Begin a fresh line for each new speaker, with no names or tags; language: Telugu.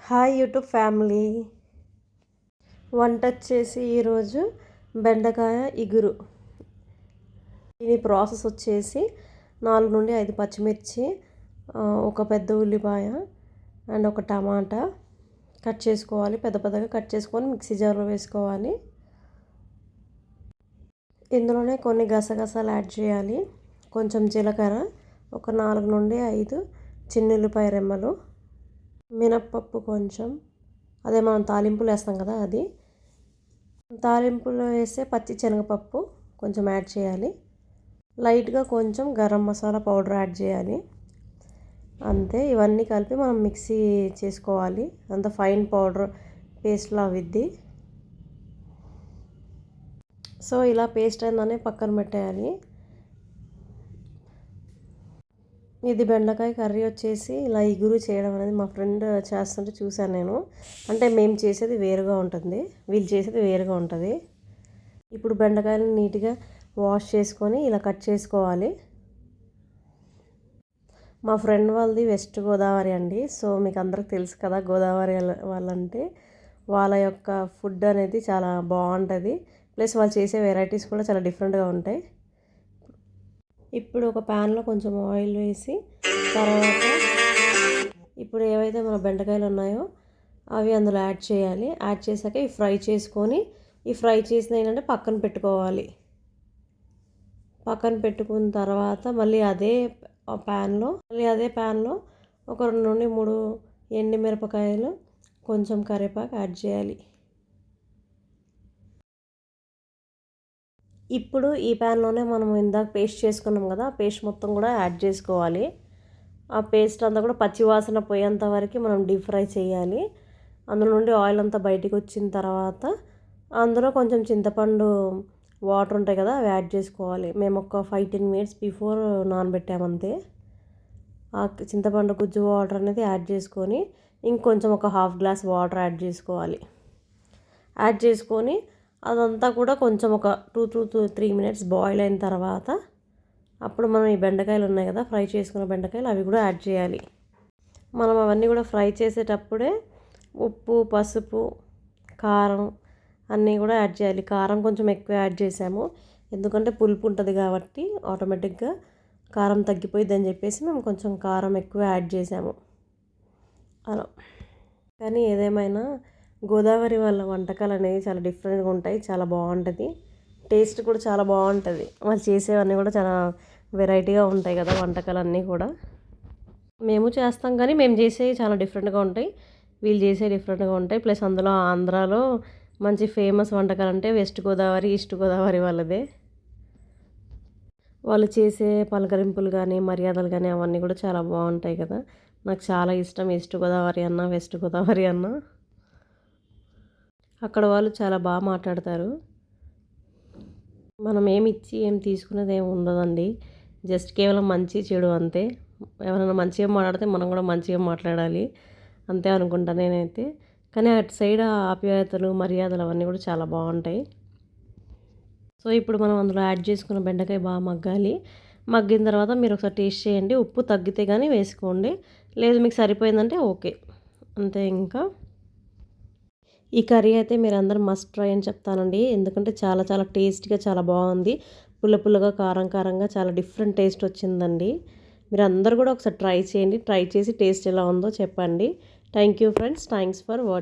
Hi YouTube family. వంట వచ్చేసి ఈరోజు బెండకాయ ఇగురు. దీని ప్రాసెస్ వచ్చేసి 4 నుండి 5 పచ్చిమిర్చి, ఒక పెద్ద ఉల్లిపాయ అండ్ ఒక టమాటా కట్ చేసుకోవాలి. పెద్ద పెద్దగా కట్ చేసుకొని మిక్సీ జార్లో వేసుకోవాలి. ఇందులోనే కొన్ని గసగసాలు యాడ్ చేయాలి, కొంచెం జీలకర్ర, ఒక 4 నుండి 5 చిన్నుల్లిపాయ రెమ్మలు, మినప్పప్పు కొంచెం, అదే మనం తాలింపులు వేస్తాం కదా అది. తాలింపులో వేస్తే పచ్చి శనగపప్పు కొంచెం యాడ్ చేయాలి. లైట్గా కొంచెం గరం మసాలా పౌడర్ యాడ్ చేయాలి. అంతే. ఇవన్నీ కలిపి మనం మిక్సీ చేసుకోవాలి. అంత ఫైన్ పౌడర్ పేస్ట్లా అవిద్ది. సో ఇలా పేస్ట్ అయిందని పక్కన పెట్టేయాలి. ఇది బెండకాయ కర్రీ వచ్చేసి ఇలా ఇగురు చేయడం అనేది మా ఫ్రెండ్ చేస్తుంటే చూశాను నేను. అంటే మేము చేసేది వేరుగా ఉంటుంది, వీళ్ళు చేసేది వేరుగా ఉంటుంది. ఇప్పుడు బెండకాయలు నీట్గా వాష్ చేసుకొని ఇలా కట్ చేసుకోవాలి. మా ఫ్రెండ్ వాళ్ళది వెస్ట్ గోదావరి అండి. సో మీకు అందరికి తెలుసు కదా, గోదావరి వాళ్ళంటే వాళ్ళ యొక్క ఫుడ్ అనేది చాలా బాగుంటుంది. ప్లస్ వాళ్ళు చేసే వెరైటీస్ కూడా చాలా డిఫరెంట్గా ఉంటాయి. ఇప్పుడు ఒక ప్యాన్లో కొంచెం ఆయిల్ వేసి, తర్వాత ఇప్పుడు ఏవైతే మన బెండకాయలు ఉన్నాయో అవి అందులో యాడ్ చేయాలి. యాడ్ చేశాక ఈ ఫ్రై చేసుకొని, ఈ ఫ్రై చేసిన ఏంటంటే పక్కన పెట్టుకోవాలి. పక్కన పెట్టుకున్న తర్వాత మళ్ళీ అదే ప్యాన్లో ఒక 2 నుండి 3 ఎండుమిరపకాయలు, కొంచెం కరివేపాకు యాడ్ చేయాలి. ఇప్పుడు ఈ ప్యాన్లోనే మనం ఇందాక పేస్ట్ చేసుకున్నాం కదా, ఆ పేస్ట్ మొత్తం కూడా యాడ్ చేసుకోవాలి. ఆ పేస్ట్ అంతా కూడా పచ్చి వాసన పోయేంత వరకు మనం డీప్ ఫ్రై చేయాలి. అందులో నుండి ఆయిల్ అంతా బయటికి వచ్చిన తర్వాత అందులో కొంచెం చింతపండు వాటర్ ఉంటాయి కదా, అవి యాడ్ చేసుకోవాలి. మేము ఒక 5-10 మినిట్స్ బిఫోర్ నానబెట్టామంతే. ఆ చింతపండు గుజ్జు వాటర్ అనేది యాడ్ చేసుకొని ఇంకొంచెం ఒక హాఫ్ గ్లాస్ వాటర్ యాడ్ చేసుకోవాలి. యాడ్ చేసుకొని అదంతా కూడా కొంచెం ఒక 2-3 మినిట్స్ బాయిల్ అయిన తర్వాత అప్పుడు మనం ఈ బెండకాయలు ఉన్నాయి కదా, ఫ్రై చేసుకున్న బెండకాయలు, అవి కూడా యాడ్ చేయాలి. మనం అవన్నీ కూడా ఫ్రై చేసేటప్పుడే ఉప్పు, పసుపు, కారం అన్నీ కూడా యాడ్ చేయాలి. కారం కొంచెం ఎక్కువ యాడ్ చేసాము, ఎందుకంటే పులుపు ఉంటుంది కాబట్టి ఆటోమేటిక్గా కారం తగ్గిపోయిద్ది అని చెప్పేసి మేము కొంచెం కారం ఎక్కువ యాడ్ చేసాము అలా. కానీ ఏదేమైనా గోదావరి వాళ్ళ వంటకాలు అనేవి చాలా డిఫరెంట్గా ఉంటాయి, చాలా బాగుంటుంది. టేస్ట్ కూడా చాలా బాగుంటుంది. వాళ్ళు చేసేవన్నీ కూడా చాలా వెరైటీగా ఉంటాయి కదా వంటకాలు అన్నీ కూడా. మేము చేస్తాం కానీ మేము చేసేవి చాలా డిఫరెంట్గా ఉంటాయి, వీళ్ళు చేసేవి డిఫరెంట్గా ఉంటాయి. ప్లస్ అందులో ఆంధ్రాలో మంచి ఫేమస్ వంటకాలు అంటే వెస్ట్ గోదావరి, ఈస్ట్ గోదావరి వాళ్ళదే. వాళ్ళు చేసే పలకరింపులు కానీ మర్యాదలు కానీ అవన్నీ కూడా చాలా బాగుంటాయి కదా. నాకు చాలా ఇష్టం ఈస్ట్ గోదావరి అన్న, వెస్ట్ గోదావరి అన్న. అక్కడ వాళ్ళు చాలా బాగా మాట్లాడతారు. మనం ఏమి ఇచ్చి ఏం తీసుకునేది ఏమి ఉండదండి, జస్ట్ కేవలం మంచి చెడు అంతే. ఎవరైనా మంచిగా మాట్లాడితే మనం కూడా మంచిగా మాట్లాడాలి అంతే అనుకుంటా నేనైతే. కానీ అటు సైడ్ ఆప్యాయతలు, మర్యాదలు అవన్నీ కూడా చాలా బాగుంటాయి. సో ఇప్పుడు మనం అందులో యాడ్ చేసుకున్న బెండకాయ బాగా మగ్గాలి. మగ్గిన తర్వాత మీరు ఒకసారి టేస్ట్ చేయండి. ఉప్పు తగ్గితే కానీ వేసుకోండి, లేదు మీకు సరిపోయిందంటే ఓకే, అంతే. ఇంకా ఈ కర్రీ అయితే మీరు అందరూ మస్ట్ ట్రై అని చెప్తానండి, ఎందుకంటే చాలా చాలా టేస్ట్గా చాలా బాగుంది. పుల్ల పుల్లగా, కారం కారంగా చాలా డిఫరెంట్ టేస్ట్ వచ్చిందండి. మీరు అందరూ కూడా ఒకసారి ట్రై చేయండి. ట్రై చేసి టేస్ట్ ఎలా ఉందో చెప్పండి. Thank you friends, thanks for watching.